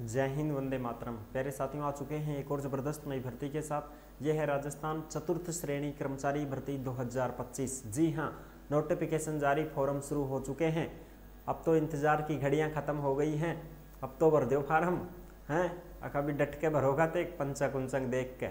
जय हिंद, वंदे मातरम। प्यारे साथियों, आ चुके हैं एक और ज़बरदस्त नई भर्ती के साथ। यह है राजस्थान चतुर्थ श्रेणी कर्मचारी भर्ती 2025। जी हाँ, नोटिफिकेशन जारी, फॉर्म शुरू हो चुके हैं। अब तो इंतज़ार की घड़ियां ख़त्म हो गई हैं। अब तो भर दो फार्म हैं। कभी डट के भरोगा तो एक पंचक उंचक देख के,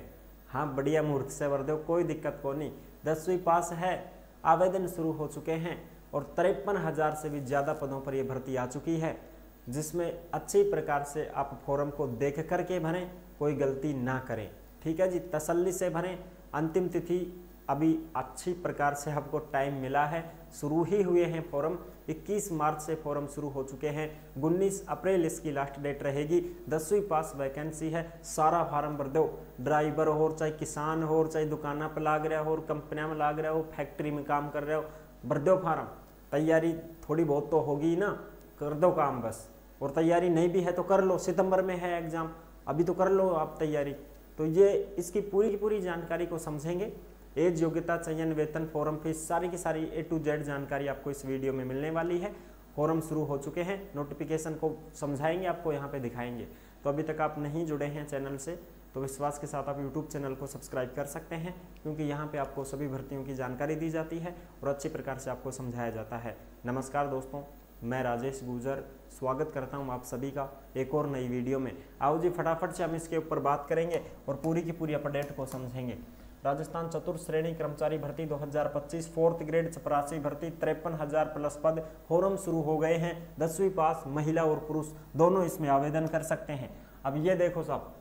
हाँ बढ़िया मुहूर्त से भर दो, कोई दिक्कत को नहीं। 10वीं पास है, आवेदन शुरू हो चुके हैं और 53,000 से भी ज़्यादा पदों पर यह भर्ती आ चुकी है, जिसमें अच्छी प्रकार से आप फॉर्म को देख करके भरें, कोई गलती ना करें। ठीक है जी, तसल्ली से भरें। अंतिम तिथि अभी अच्छी प्रकार से आपको टाइम मिला है, शुरू ही हुए हैं फॉर्म। 21 मार्च से फॉर्म शुरू हो चुके हैं। 19 अप्रैल इसकी लास्ट डेट रहेगी। 10वीं पास वैकेंसी है, सारा फार्म भर दो। ड्राइवर हो, चाहे किसान हो, चाहे दुकाना पर लाग रहा हो, कंपनियां में लाग रहा हो, फैक्ट्री में काम कर रहे हो, भर दो फार्म। तैयारी थोड़ी बहुत तो होगी ना, कर दो काम बस। और तैयारी नहीं भी है तो कर लो, सितंबर में है एग्जाम, अभी तो कर लो आप तैयारी। तो ये इसकी पूरी की पूरी जानकारी को समझेंगे। एज, योग्यता, चयन, वेतन, फॉर्म फीस, सारी की सारी A to Z जानकारी आपको इस वीडियो में मिलने वाली है। फॉर्म शुरू हो चुके हैं, नोटिफिकेशन को समझाएंगे, आपको यहाँ पे दिखाएंगे। तो अभी तक आप नहीं जुड़े हैं चैनल से तो विश्वास के साथ आप YouTube चैनल को सब्सक्राइब कर सकते हैं, क्योंकि यहाँ पे आपको सभी भर्तियों की जानकारी दी जाती है और अच्छी प्रकार से आपको समझाया जाता है। नमस्कार दोस्तों, मैं राजेश गुजर स्वागत करता हूं आप सभी का एक और नई वीडियो में। आओ जी, फटाफट से हम इसके ऊपर बात करेंगे और पूरी की पूरी अपडेट को समझेंगे। राजस्थान चतुर्थ श्रेणी कर्मचारी भर्ती 2025 4th ग्रेड चपरासी भर्ती 53,000 प्लस पद, फॉर्म शुरू हो गए हैं। 10वीं पास महिला और पुरुष दोनों इसमें आवेदन कर सकते हैं। अब ये देखो साहब,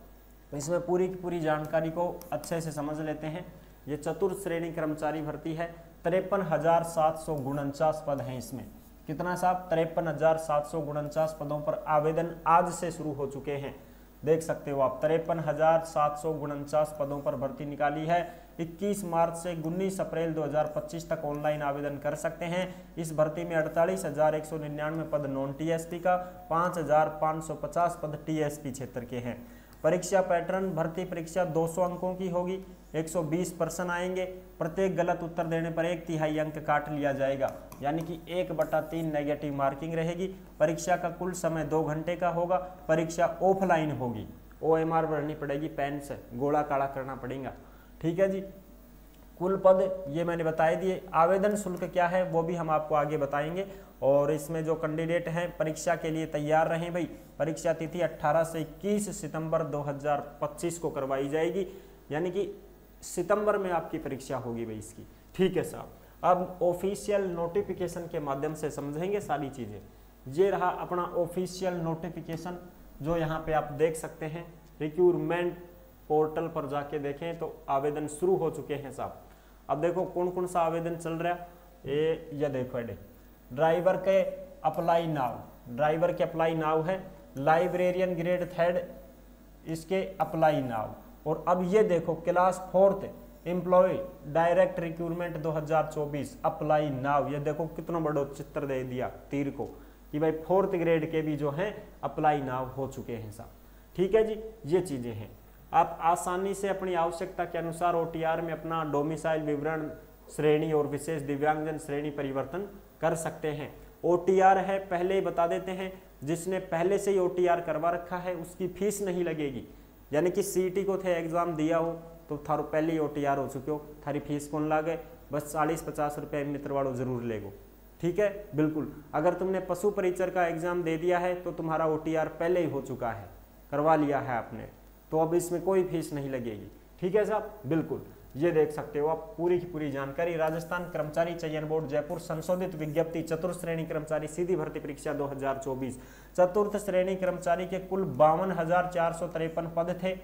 इसमें पूरी की पूरी जानकारी को अच्छे से समझ लेते हैं। ये चतुर्थ श्रेणी कर्मचारी भर्ती है, 53,749 पद हैं इसमें। कितना साहब? 53,749 पदों पर आवेदन आज से शुरू हो चुके हैं। देख सकते हो आप, 53,749 पदों पर भर्ती निकाली है। 21 मार्च से 19 अप्रैल 2025 तक ऑनलाइन आवेदन कर सकते हैं। इस भर्ती में 48,199 पद नॉन TSP का, 5,550 पद TSP क्षेत्र के हैं। परीक्षा पैटर्न, भर्ती परीक्षा 200 अंकों की होगी, 120 प्रश्न आएंगे। प्रत्येक गलत उत्तर देने पर 1/3 अंक काट लिया जाएगा, यानी कि 1/3 नेगेटिव मार्किंग रहेगी। परीक्षा का कुल समय 2 घंटे का होगा। परीक्षा ऑफलाइन होगी, OMR भरनी पड़ेगी, पेन से गोला काला करना पड़ेगा। ठीक है जी। कुल पद ये मैंने बता दिए। आवेदन शुल्क क्या है वो भी हम आपको आगे बताएंगे। और इसमें जो कैंडिडेट हैं परीक्षा के लिए तैयार रहें भाई। परीक्षा तिथि 18 से 21 सितंबर 2025 को करवाई जाएगी, यानी कि सितंबर में आपकी परीक्षा होगी भाई इसकी। ठीक है साहब, अब ऑफिशियल नोटिफिकेशन के माध्यम से समझेंगे सारी चीजें। ये रहा अपना ऑफिशियल नोटिफिकेशन, जो यहाँ पे आप देख सकते हैं। रिक्रूटमेंट पोर्टल पर जाके देखें तो आवेदन शुरू हो चुके हैं साहब। अब देखो कौन कौन सा आवेदन चल रहा है। ये देखो, ड्राइवर के अप्लाई नाउ, ड्राइवर के अप्लाई नाउ है। लाइब्रेरियन ग्रेड 3 इसके अप्लाई नाउ। और अब ये देखो, class 4th employ direct recruitment 2024 apply now. ये देखो कितना बड़ा चित्र दे दिया तीर को कि भाई 4th ग्रेड के भी जो हैं अप्लाई नाउ हो चुके हैं साहब। ठीक है जी, ये चीजें हैं। आप आसानी से अपनी आवश्यकता के अनुसार OTR में अपना डोमिसाइल विवरण, श्रेणी और विशेष दिव्यांगजन श्रेणी परिवर्तन कर सकते हैं। OTR है, पहले ही बता देते हैं, जिसने पहले से ही OTR करवा रखा है उसकी फीस नहीं लगेगी। यानी कि CET को थे एग्जाम दिया हो तो थारो पहले ही OTR हो चुके हो, थारी फीस कौन लागे, बस 40-50 रुपये मित्र वालों जरूर लेगो। ठीक है, बिल्कुल। अगर तुमने पशु परिचर का एग्जाम दे दिया है तो तुम्हारा OTR पहले ही हो चुका है, करवा लिया है आपने, तो अब इसमें कोई फीस नहीं लगेगी। ठीक है साहब, बिल्कुल। ये देख सकते हो आप पूरी की पूरी जानकारी। राजस्थान कर्मचारी चयन बोर्ड जयपुर संशोधित विज्ञप्ति, चतुर्थ श्रेणी कर्मचारी सीधी भर्ती परीक्षा 2024। चतुर्थ श्रेणी कर्मचारी के कुल 52,453 पद थे।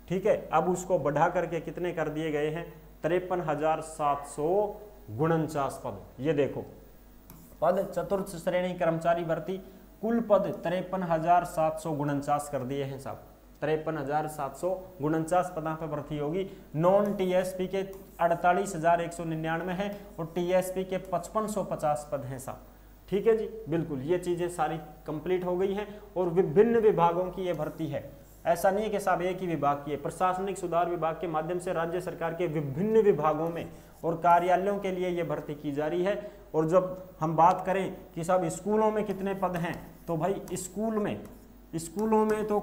ठीक है, अब उसको बढ़ा करके कितने कर दिए गए हैं? 53,749 पद। ये देखो पद, चतुर्थ श्रेणी कर्मचारी भर्ती कुल पद 53,749 कर दिए हैं साहब। 53,749 पदों पर भर्ती होगी। नॉन TSP के 48,199 है और TSP के 5550 पद हैं साहब। ठीक है जी, बिल्कुल। ये चीजें सारी कंप्लीट हो गई हैं और विभिन्न विभागों की ये भर्ती है। ऐसा नहीं है कि साहब एक ही विभाग की है। प्रशासनिक सुधार विभाग के माध्यम से राज्य सरकार के विभिन्न विभागों में और कार्यालयों के लिए ये भर्ती की जा रही है। और जब हम बात करें कि साहब स्कूलों में कितने पद हैं, तो भाई स्कूल में स्कूलों में तो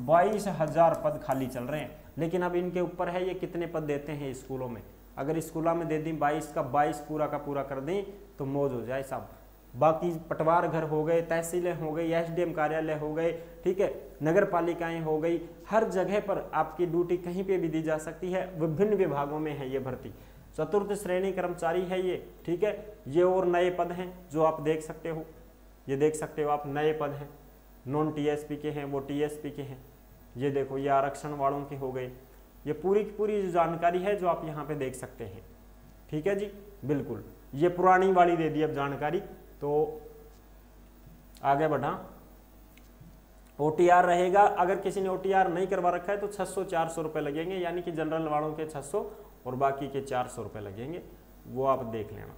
22,000 पद खाली चल रहे हैं, लेकिन अब इनके ऊपर है ये कितने पद देते हैं स्कूलों में। अगर स्कूलों में दे दी 22 का 22 पूरा का पूरा कर दें तो मौज हो जाए साहब। बाकी पटवार घर हो गए, तहसीलें हो गई, एसडीएम कार्यालय हो गए, ठीक है, नगर पालिकाएं हो गई, हर जगह पर आपकी ड्यूटी कहीं पे भी दी जा सकती है। विभिन्न विभागों में है ये भर्ती। चतुर्थ श्रेणी कर्मचारी है ये, ठीक है। ये और नए पद हैं जो आप देख सकते हो, ये देख सकते हो आप, नए पद हैं, नॉन टीएसपी के हैं, वो टीएसपी के हैं। ये देखो, ये आरक्षण वालों के हो गए। ये पूरी की पूरी जानकारी है जो आप यहाँ पे देख सकते हैं, ठीक है जी, बिल्कुल। ये पुरानी वाली दे दी अब जानकारी, तो आगे बढ़ा। ओटीआर रहेगा, अगर किसी ने ओटीआर नहीं करवा रखा है तो 600-400 रुपए लगेंगे, यानी कि जनरल वालों के 600 और बाकी के 400 रुपए लगेंगे, वो आप देख लेना।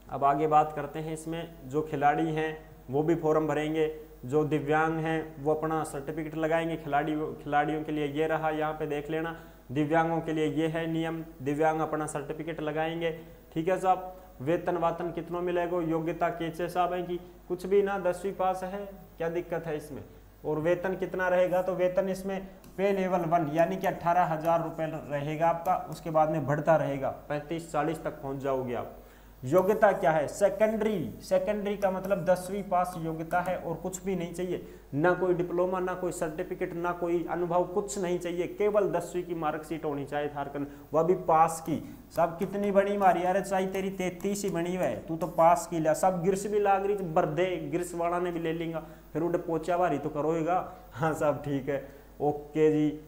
अब आगे बात करते हैं, इसमें जो खिलाड़ी हैं वो भी फॉर्म भरेंगे, जो दिव्यांग हैं वो अपना सर्टिफिकेट लगाएंगे। खिलाड़ियों के लिए ये रहा, यहाँ पे देख लेना। दिव्यांगों के लिए ये है नियम, दिव्यांग अपना सर्टिफिकेट लगाएंगे, ठीक है साहब। वेतन वातन कितना मिलेगा, योग्यता कैसे साहब है कि कुछ भी ना, 10वीं पास है, क्या दिक्कत है इसमें। और वेतन कितना रहेगा, तो वेतन इसमें पे लेवल 1 यानी कि 18,000 रुपये रहेगा आपका, उसके बाद में बढ़ता रहेगा, 35-40 तक पहुंच जाओगे आप। योग्यता क्या है, सेकेंडरी का मतलब 10वीं पास योग्यता है और कुछ भी नहीं चाहिए, ना कोई डिप्लोमा, ना कोई सर्टिफिकेट, ना कोई अनुभव, कुछ नहीं चाहिए, केवल 10वीं की मार्कशीट होनी चाहिए झारखंड, वह भी पास की। सब कितनी बनी मारी, अरे चाहे तेरी 33 ही बनी हुआ है, तू तो पास की ला। सब गिरस भी लाग रही, भर दे, गिरस वाला ने भी ले लेंगे, फिर उन्हें पोचा वारी तो करोगा। हाँ साहब ठीक है, ओके जी।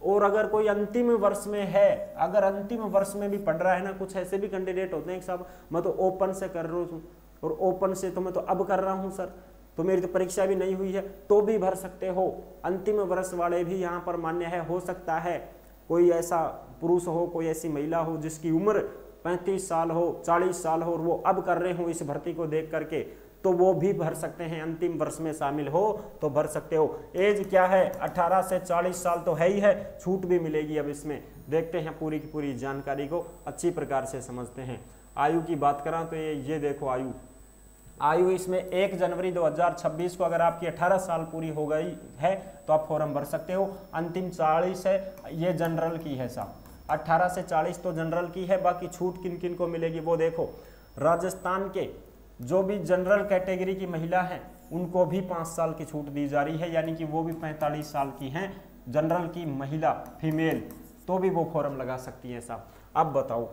और अगर कोई अंतिम वर्ष में है, अगर अंतिम वर्ष में भी पढ़ रहा है ना, कुछ ऐसे भी कैंडिडेट होते हैं साहब, मैं तो ओपन से कर रहा हूँ और ओपन से तो मैं तो अब कर रहा हूँ सर, तो मेरी तो परीक्षा भी नहीं हुई है, तो भी भर सकते हो। अंतिम वर्ष वाले भी यहाँ पर मान्य है। हो सकता है कोई ऐसा पुरुष हो, कोई ऐसी महिला हो जिसकी उम्र 35 साल हो, 40 साल हो और वो अब कर रहे हो इस भर्ती को देख करके, तो वो भी भर सकते हैं। अंतिम वर्ष में शामिल हो तो भर सकते हो। एज क्या है, 18 से 40 साल तो है ही है, छूट भी मिलेगी। अब इसमें देखते हैं पूरी की पूरी जानकारी को अच्छी प्रकार से समझते हैं। आयु की बात करा तो ये देखो, आयु इसमें 1 जनवरी 2026 को अगर आपकी 18 साल पूरी हो गई है तो आप फॉर्म भर सकते हो। अंतिम 40 है, ये जनरल की है साहब, 18 से 40 तो जनरल की है। बाकी छूट किन किन को मिलेगी वो देखो, राजस्थान के जो भी जनरल कैटेगरी की महिला हैं उनको भी 5 साल की छूट दी जा रही है, यानी कि वो भी 45 साल की हैं, जनरल की महिला फीमेल, तो भी वो फॉर्म लगा सकती हैं साहब। अब बताओ,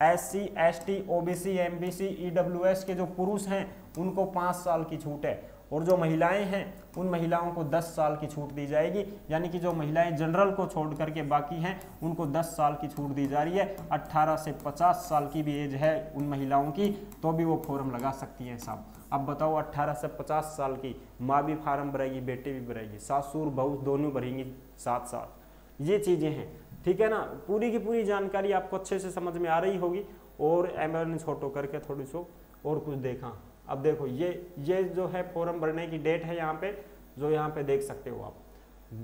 SC, ST, OBC, MBC, EWS के जो पुरुष हैं उनको 5 साल की छूट है, और जो महिलाएं हैं उन महिलाओं को 10 साल की छूट दी जाएगी, यानी कि जो महिलाएं जनरल को छोड़ करके बाकी हैं उनको 10 साल की छूट दी जा रही है। 18 से 50 साल की भी एज है उन महिलाओं की, तो भी वो फॉर्म लगा सकती हैं साहब। अब बताओ, 18 से 50 साल की माँ भी फार्म भरेगी, बेटी भी भरेगी, सासुर बहू दोनों भरेंगी साथ साथ, ये चीज़ें हैं, ठीक है ना। पूरी की पूरी जानकारी आपको अच्छे से समझ में आ रही होगी। और एमएन छोटो करके थोड़ी सो और कुछ देखा। अब देखो, ये जो है फॉर्म भरने की डेट है, यहाँ पे जो यहाँ पे देख सकते हो आप,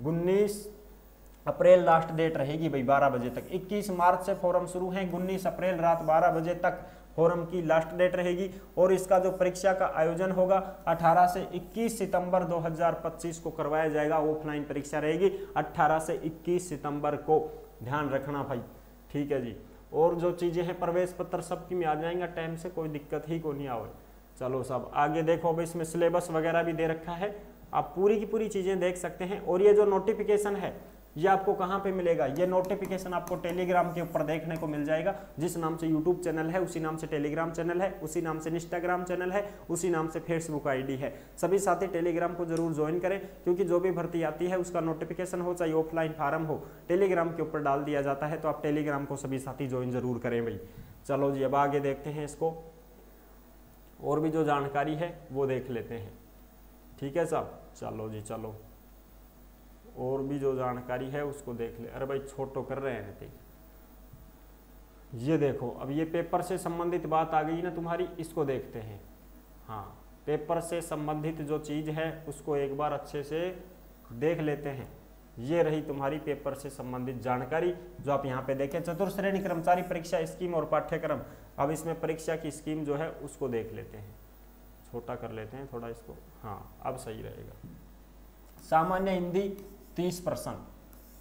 19 अप्रैल लास्ट डेट रहेगी भाई, 12 बजे तक। 21 मार्च से फॉर्म शुरू है, 19 अप्रैल रात 12 बजे तक फॉर्म की लास्ट डेट रहेगी। और इसका जो परीक्षा का आयोजन होगा 18 से 21 सितंबर 2025 को करवाया जाएगा। ऑफलाइन परीक्षा रहेगी 18 से 21 सितंबर को, ध्यान रखना भाई, ठीक है जी। और जो चीजें हैं, प्रवेश पत्र सबकी में आ जाएंगे टाइम से, कोई दिक्कत ही को नहीं आवे। चलो सब आगे देखो, अब इसमें सिलेबस वगैरह भी दे रखा है, आप पूरी की पूरी चीजें देख सकते हैं। और ये जो नोटिफिकेशन है ये आपको कहाँ पे मिलेगा, ये नोटिफिकेशन आपको टेलीग्राम के ऊपर देखने को मिल जाएगा। जिस नाम से यूट्यूब चैनल है उसी नाम से टेलीग्राम चैनल है, उसी नाम से इंस्टाग्राम चैनल है, उसी नाम से फेसबुक आईडी है। सभी साथी टेलीग्राम को जरूर ज्वाइन करें, क्योंकि जो भी भर्ती आती है उसका नोटिफिकेशन हो, चाहे ऑफलाइन फार्म हो, टेलीग्राम के ऊपर डाल दिया जाता है। तो आप टेलीग्राम को सभी साथी ज्वाइन जरूर करें भाई। चलो जी, अब आगे देखते हैं इसको, और भी जो जानकारी है वो देख लेते हैं, ठीक है साहब। चलो जी चलो, और भी जो जानकारी है उसको देख ले। अरे भाई छोटो कर रहे हैं, ये देखो, अब ये पेपर से संबंधित बात आ गई ना तुम्हारी, इसको देखते हैं। हाँ, पेपर से संबंधित जो चीज है उसको एक बार अच्छे से देख लेते हैं। ये रही तुम्हारी पेपर से संबंधित जानकारी जो आप यहाँ पे देखें, चतुर्थ श्रेणी कर्मचारी परीक्षा स्कीम और पाठ्यक्रम। अब इसमें परीक्षा की स्कीम जो है उसको देख लेते हैं, छोटा कर लेते हैं थोड़ा इसको, हाँ अब सही रहेगा। सामान्य हिंदी 30%,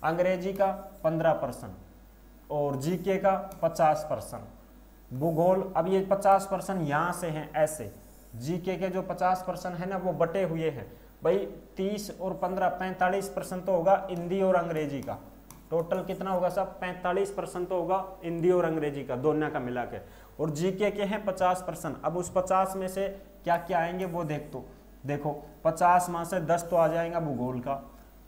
अंग्रेजी का 15% और जीके का 50%। भूगोल, अब ये 50% यहाँ से हैं ऐसे, जीके के जो 50% है ना वो बटे हुए हैं भाई, 30 और 15 45% तो होगा हिंदी और अंग्रेजी का। टोटल कितना होगा साहब? 45% तो होगा हिंदी और अंग्रेजी का, दोनों का मिला के। और जीके के हैं 50%। अब उस 50 में से क्या क्या आएंगे वो देखो 50 में से 10 तो आ जाएगा भूगोल का,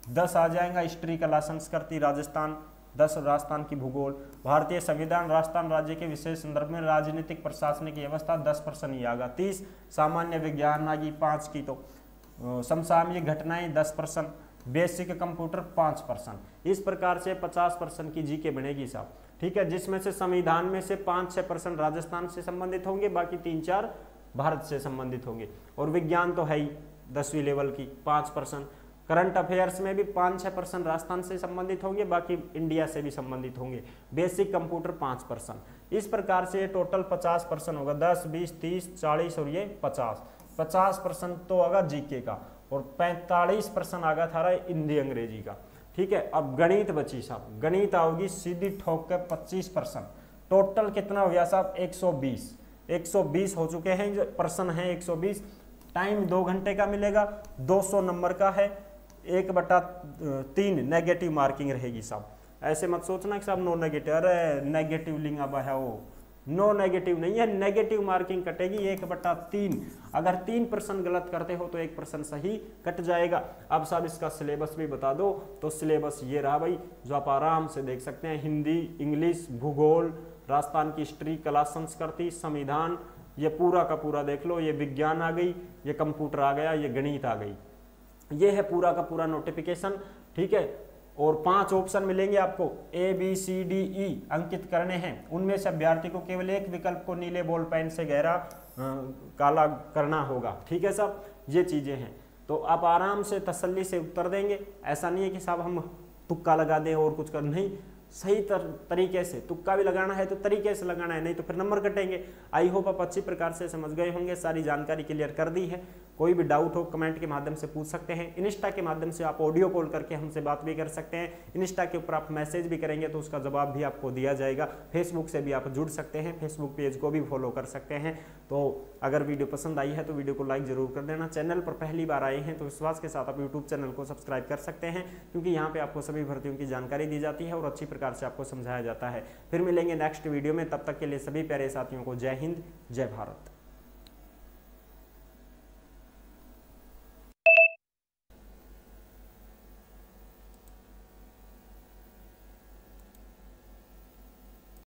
10 आ जाएगा हिस्ट्री, कला, संस्कृति, राजस्थान, 10 राजस्थान की भूगोल, भारतीय संविधान, राजस्थान राज्य के विशेष संदर्भ में राजनीतिक प्रशासनिक व्यवस्था 10% ही आएगा। 30 सामान्य विज्ञान आगी 5 की, तो समसामयिक घटनाएं 10%, बेसिक कंप्यूटर 5%। इस प्रकार से 50% की जीके बनेगी साहब, ठीक है, जिसमें से संविधान में से 5-6% राजस्थान से संबंधित होंगे, बाकी 3-4 भारत से संबंधित होंगे। और विज्ञान तो है ही 10वीं लेवल की 5%। करंट अफेयर्स में भी 5-6% राजस्थान से संबंधित होंगे, बाकी इंडिया से भी संबंधित होंगे। Basic computer 5%। इस प्रकार से टोटल 50% होगा, 10, 20, 30, 40 और ये 50। 50% तो होगा जीके का और 45% आगा था हिंदी अंग्रेजी का, ठीक है। अब गणित बची साहब, गणित आओगी सीधी ठोक के 25%। टोटल कितना हो गया साहब? 120 हो चुके हैं, जो पर्सन है 120। टाइम 2 घंटे का मिलेगा, 200 नंबर का है, 1/3 नेगेटिव मार्किंग रहेगी साहब। ऐसे मत सोचना कि साहब नो नेगेटिव, अरे नेगेटिव लिंग अब है वो, नो नेगेटिव नहीं है, नेगेटिव मार्किंग कटेगी 1/3। अगर 3% गलत करते हो तो 1% सही कट जाएगा। अब साहब इसका सिलेबस भी बता दो, तो सिलेबस ये रहा भाई, जो आप आराम से देख सकते हैं। हिंदी, इंग्लिश, भूगोल, राजस्थान की हिस्ट्री, कला, संस्कृति, संविधान, ये पूरा का पूरा देख लो। ये विज्ञान आ गई, ये कंप्यूटर आ गया, ये गणित आ गई। ये है पूरा का पूरा नोटिफिकेशन, ठीक है। और 5 ऑप्शन मिलेंगे आपको, ABCDE अंकित करने हैं। उनमें से अभ्यर्थी को केवल एक विकल्प को नीले बॉल पेन से गहरा काला करना होगा, ठीक है साहब। ये चीजें हैं, तो आप आराम से तसल्ली से उत्तर देंगे। ऐसा नहीं है कि साहब हम तुक्का लगा दें और कुछ कर, नहीं, सही तरीके से तुक्का भी लगाना है तो तरीके से लगाना है, नहीं तो फिर नंबर कटेंगे। आई होप आप अच्छी प्रकार से समझ गए होंगे, सारी जानकारी क्लियर कर दी है। कोई भी डाउट हो कमेंट के माध्यम से पूछ सकते हैं। इंस्टा के माध्यम से आप ऑडियो कॉल करके हमसे बात भी कर सकते हैं। इंस्टा के ऊपर आप मैसेज भी करेंगे तो उसका जवाब भी आपको दिया जाएगा। फेसबुक से भी आप जुड़ सकते हैं, फेसबुक पेज को भी फॉलो कर सकते हैं। तो अगर वीडियो पसंद आई है तो वीडियो को लाइक जरूर कर देना। चैनल पर पहली बार आए हैं तो विश्वास के साथ आप यूट्यूब चैनल को सब्सक्राइब कर सकते हैं, क्योंकि यहाँ पे आपको सभी भर्तियों की जानकारी दी जाती है और अच्छी प्रकार से आपको समझाया जाता है। फिर मिलेंगे नेक्स्ट वीडियो में, तब तक के लिए सभी प्यारे साथियों को जय हिंद, जय भारत।